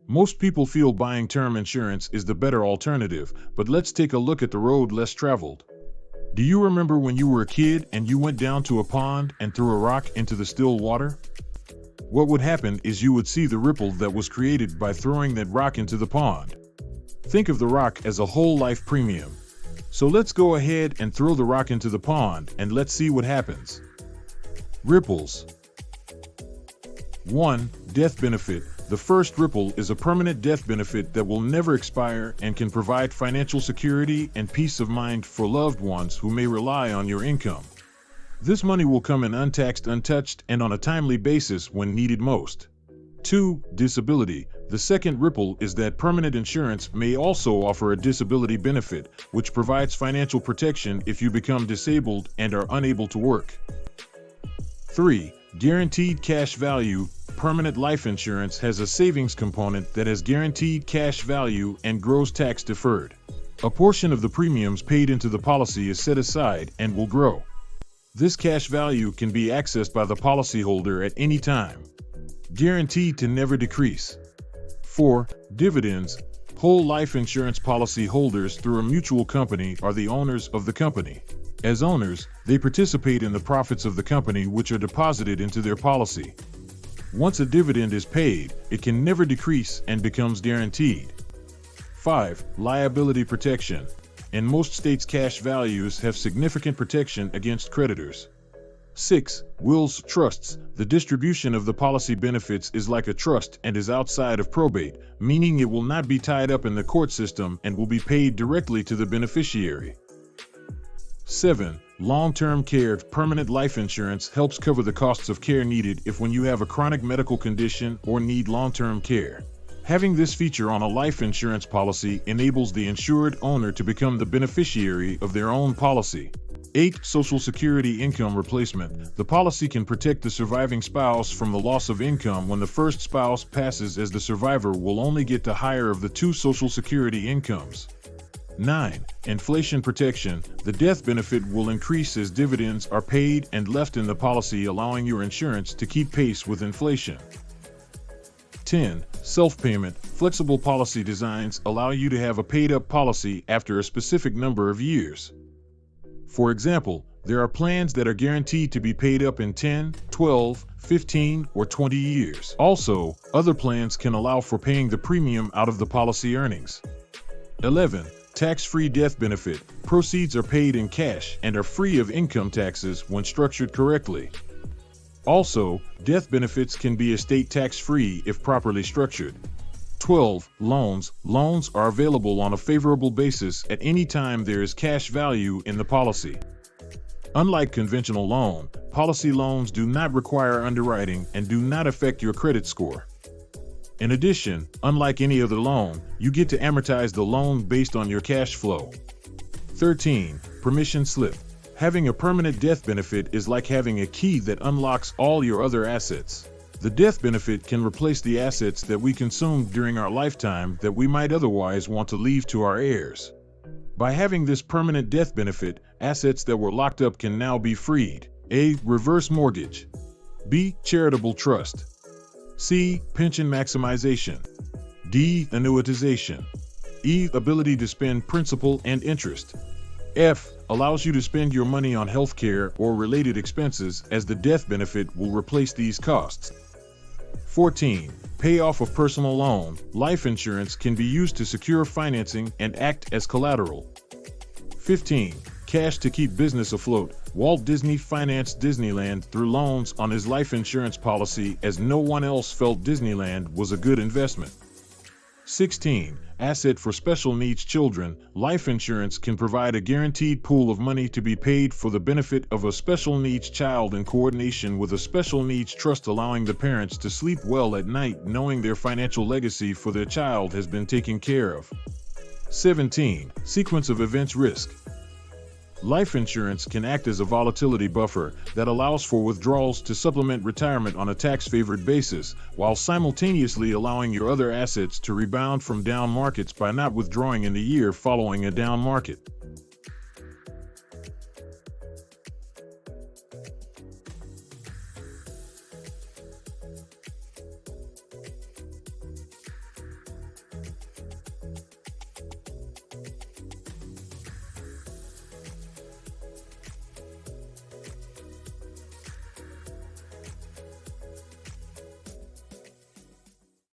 Most people feel buying term insurance is the better alternative, but let's take a look at the road less traveled. Do you remember when you were a kid and you went down to a pond and threw a rock into the still water? What would happen is you would see the ripple that was created by throwing that rock into the pond. Think of the rock as a whole life premium. So let's go ahead and throw the rock into the pond and let's see what happens. Ripples. 1. Death benefit. The first ripple is a permanent death benefit that will never expire and can provide financial security and peace of mind for loved ones who may rely on your income. This money will come in untaxed, untouched, and on a timely basis when needed most. 2. Disability. The second ripple is that permanent insurance may also offer a disability benefit, which provides financial protection if you become disabled and are unable to work. 3. Guaranteed cash value. Permanent life insurance has a savings component that has guaranteed cash value and grows tax deferred. A portion of the premiums paid into the policy is set aside and will grow. This cash value can be accessed by the policyholder at any time. Guaranteed to never decrease. 4. Dividends. Whole life insurance policy holders through a mutual company are the owners of the company. As owners, they participate in the profits of the company which are deposited into their policy. Once a dividend is paid, it can never decrease and becomes guaranteed. 5. Liability protection. In most states, cash values have significant protection against creditors. 6. Wills, trusts. The distribution of the policy benefits is like a trust and is outside of probate, meaning it will not be tied up in the court system and will be paid directly to the beneficiary. 7. Long-term care. Permanent life insurance helps cover the costs of care needed if when you have a chronic medical condition or need long-term care. Having this feature on a life insurance policy enables the insured owner to become the beneficiary of their own policy. 8. Social Security income replacement. The policy can protect the surviving spouse from the loss of income when the first spouse passes, as the survivor will only get the higher of the two Social Security incomes. 9. Inflation protection. The death benefit will increase as dividends are paid and left in the policy, allowing your insurance to keep pace with inflation. 10. Self-payment. Flexible policy designs allow you to have a paid-up policy after a specific number of years. For example, there are plans that are guaranteed to be paid up in 10, 12, 15, or 20 years. Also, other plans can allow for paying the premium out of the policy earnings. 11. Tax-free death benefit. Proceeds are paid in cash and are free of income taxes when structured correctly. Also, death benefits can be estate tax-free if properly structured. 12. Loans. Loans are available on a favorable basis at any time there is cash value in the policy. Unlike conventional loan, policy loans do not require underwriting and do not affect your credit score. In addition, unlike any other loan, you get to amortize the loan based on your cash flow. 13. Permission slip. Having a permanent death benefit is like having a key that unlocks all your other assets. The death benefit can replace the assets that we consumed during our lifetime that we might otherwise want to leave to our heirs. By having this permanent death benefit, assets that were locked up can now be freed. A. Reverse mortgage. B. Charitable trust. C. Pension maximization. D. Annuitization. E. Ability to spend principal and interest. F. Allows you to spend your money on healthcare or related expenses, as the death benefit will replace these costs. 14. Payoff of personal loan. Life insurance can be used to secure financing and act as collateral. 15. Cash to keep business afloat. Walt Disney financed Disneyland through loans on his life insurance policy, as no one else felt Disneyland was a good investment. 16. Asset for special needs children. Life insurance can provide a guaranteed pool of money to be paid for the benefit of a special needs child in coordination with a special needs trust, allowing the parents to sleep well at night knowing their financial legacy for their child has been taken care of. 17. Sequence of events risk. Life insurance can act as a volatility buffer that allows for withdrawals to supplement retirement on a tax-favored basis, while simultaneously allowing your other assets to rebound from down markets by not withdrawing in the year following a down market.